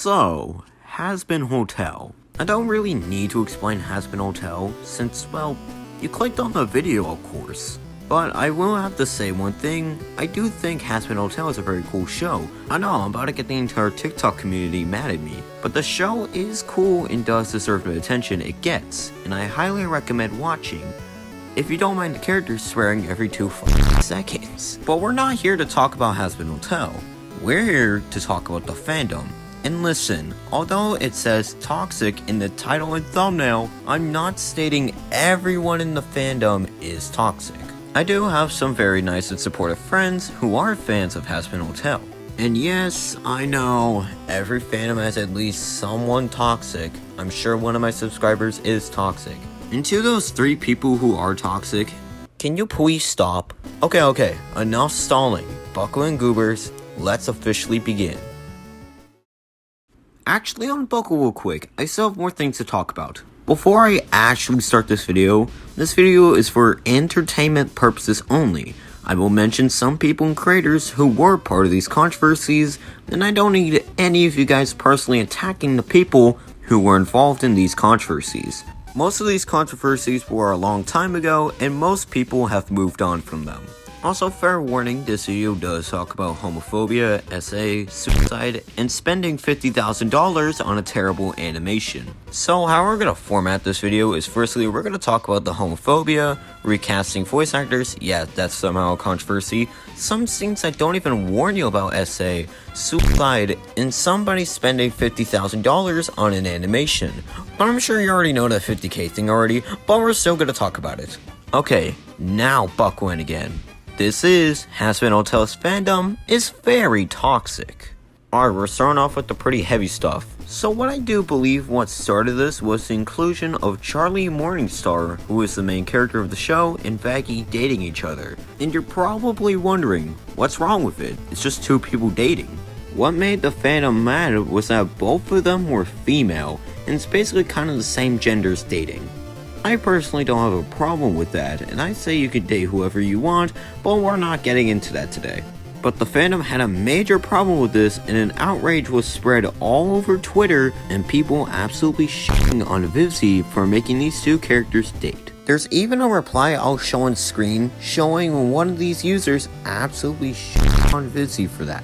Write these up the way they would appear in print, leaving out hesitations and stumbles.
So, Hazbin Hotel. I don't really need to explain Hazbin Hotel since, well, you clicked on the video of course. But I will have to say one thing, I do think Hazbin Hotel is a very cool show. I know I'm about to get the entire TikTok community mad at me, but the show is cool and does deserve the attention it gets, and I highly recommend watching. If you don't mind the characters swearing every 2 seconds. But we're not here to talk about Hazbin Hotel. We're here to talk about the fandom. And listen, although it says toxic in the title and thumbnail, I'm not stating everyone in the fandom is toxic. I do have some very nice and supportive friends who are fans of Hazbin Hotel. And yes, I know, every fandom has at least someone toxic. I'm sure one of my subscribers is toxic. And to those 3 people who are toxic, can you please stop? Okay, enough stalling. Buckle and goobers, let's officially begin. Actually, unbuckle real quick, I still have more things to talk about. Before I actually start this video is for entertainment purposes only. I will mention some people and creators who were part of these controversies, and I don't need any of you guys personally attacking the people who were involved in these controversies. Most of these controversies were a long time ago, and most people have moved on from them. Also, fair warning, this video does talk about homophobia, SA, suicide, and spending $50,000 on a terrible animation. So how we're gonna format this video is firstly, we're gonna talk about the homophobia, recasting voice actors, yeah, that's somehow a controversy, some scenes I don't even warn you about SA, suicide, and somebody spending $50,000 on an animation. But I'm sure you already know that 50K thing already, but we're still gonna talk about it. Okay, now buckle in again. This is Hazbin Hotel's fandom is very toxic. Alright, we're starting off with the pretty heavy stuff. So what I do believe what started this was the inclusion of Charlie Morningstar, who is the main character of the show, and Vaggie dating each other. And you're probably wondering, what's wrong with it? It's just 2 people dating. What made the fandom mad was that both of them were female, and it's basically kind of the same genders dating. I personally don't have a problem with that, and I say you can date whoever you want, but we're not getting into that today. But the fandom had a major problem with this, and an outrage was spread all over Twitter, and people absolutely shitting on Vivzy for making these 2 characters date. There's even a reply I'll show on screen showing one of these users absolutely shitting on Vivzy for that.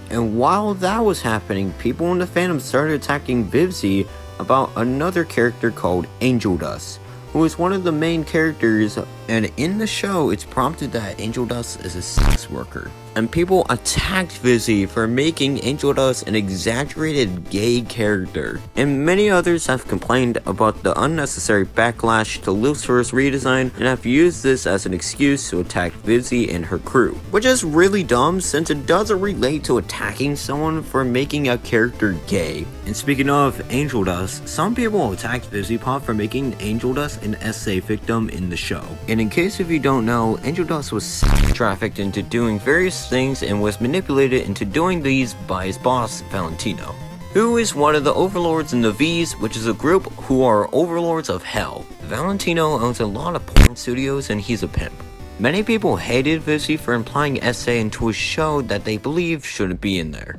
And while that was happening, people in the fandom started attacking Vivzy about another character called Angel Dust, who is one of the main characters, and in the show it's prompted that Angel Dust is a sex worker. And people attacked Vivzy for making Angel Dust an exaggerated gay character. And many others have complained about the unnecessary backlash to Lucifer's redesign and have used this as an excuse to attack Vivzy and her crew. Which is really dumb since it doesn't relate to attacking someone for making a character gay. And speaking of Angel Dust, some people attacked Vivzy Pop for making Angel Dust an SA victim in the show. And in case if you don't know, Angel Dust was trafficked into doing various things and was manipulated into doing these by his boss, Valentino, who is one of the overlords in the V's, which is a group who are overlords of hell. Valentino owns a lot of porn studios and he's a pimp. Many people hated Vivzy for implying SA into a show that they believe shouldn't be in there.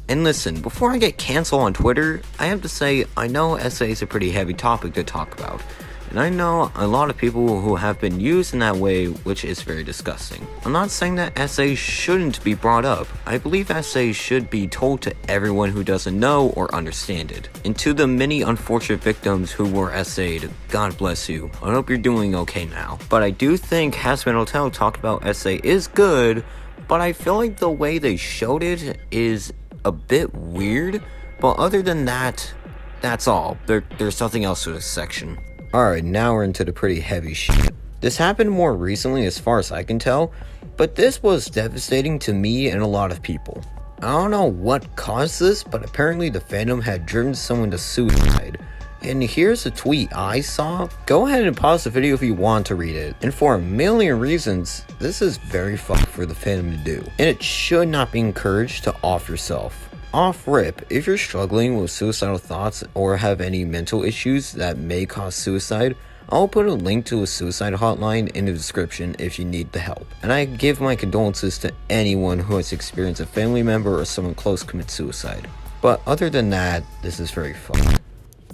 And listen, before I get canceled on Twitter, I have to say I know SA is a pretty heavy topic to talk about. And I know a lot of people who have been used in that way, which is very disgusting. I'm not saying that SA shouldn't be brought up. I believe SA should be told to everyone who doesn't know or understand it. And to the many unfortunate victims who were SA'd, God bless you. I hope you're doing okay now. But I do think Hazbin Hotel talked about SA is good, but I feel like the way they showed it is a bit weird. But other than that, that's all. There's nothing else to this section. Alright, now we're into the pretty heavy shit. This happened more recently as far as I can tell, but this was devastating to me and a lot of people. I don't know what caused this, but apparently the fandom had driven someone to suicide. And here's a tweet I saw. Go ahead and pause the video if you want to read it. And for a million reasons, this is very fucked for the fandom to do. And it should not be encouraged to off yourself. Off rip, if you're struggling with suicidal thoughts or have any mental issues that may cause suicide, I'll put a link to a suicide hotline in the description if you need the help. And I give my condolences to anyone who has experienced a family member or someone close commit suicide. But other than that, this is very fun.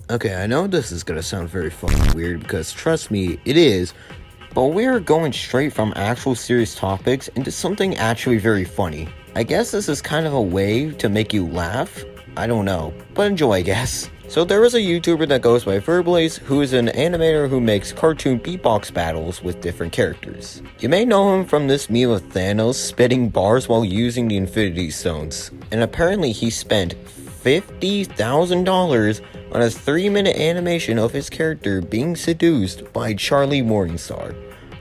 Okay, I know this is gonna sound very fucking weird because trust me, it is. But we're going straight from actual serious topics into something actually very funny. I guess this is kind of a way to make you laugh. I don't know, but enjoy, I guess. So there is a YouTuber that goes by Verblaze, who is an animator who makes cartoon beatbox battles with different characters. You may know him from this meme of Thanos spitting bars while using the Infinity Stones. And apparently he spent $50,000 on a 3-minute animation of his character being seduced by Charlie Morningstar.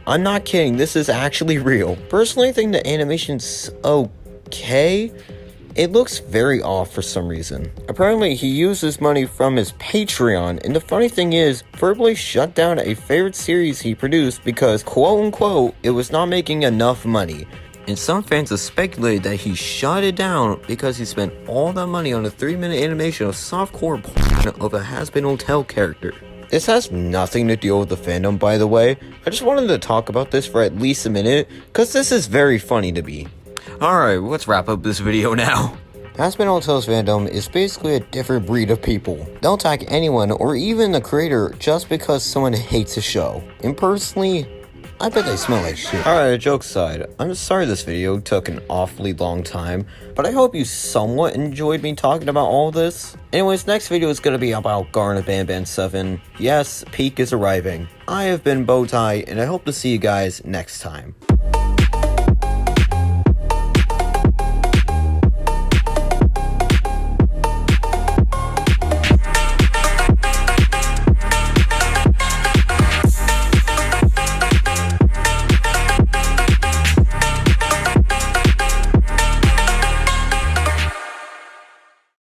I'm not kidding, this is actually real. Personally, I think the animation's okay. It looks very off for some reason. Apparently, he uses money from his Patreon, and the funny thing is, Verbally shut down a favorite series he produced because, quote-unquote, it was not making enough money. And some fans have speculated that he shut it down because he spent all that money on a 3-minute animation of softcore porn of a Hazbin Hotel character. This has nothing to do with the fandom, by the way. I just wanted to talk about this for at least a minute, because this is very funny to me. Alright, let's wrap up this video now. Hazbin Hotel's fandom is basically a different breed of people. They'll attack anyone or even the creator just because someone hates a show. And personally, I bet they smell like shit. Alright, jokes aside, I'm sorry this video took an awfully long time, but I hope you somewhat enjoyed me talking about all this. Anyways, next video is gonna be about Garnet Banban 7. Yes, peak is arriving. I have been Bowtie, and I hope to see you guys next time.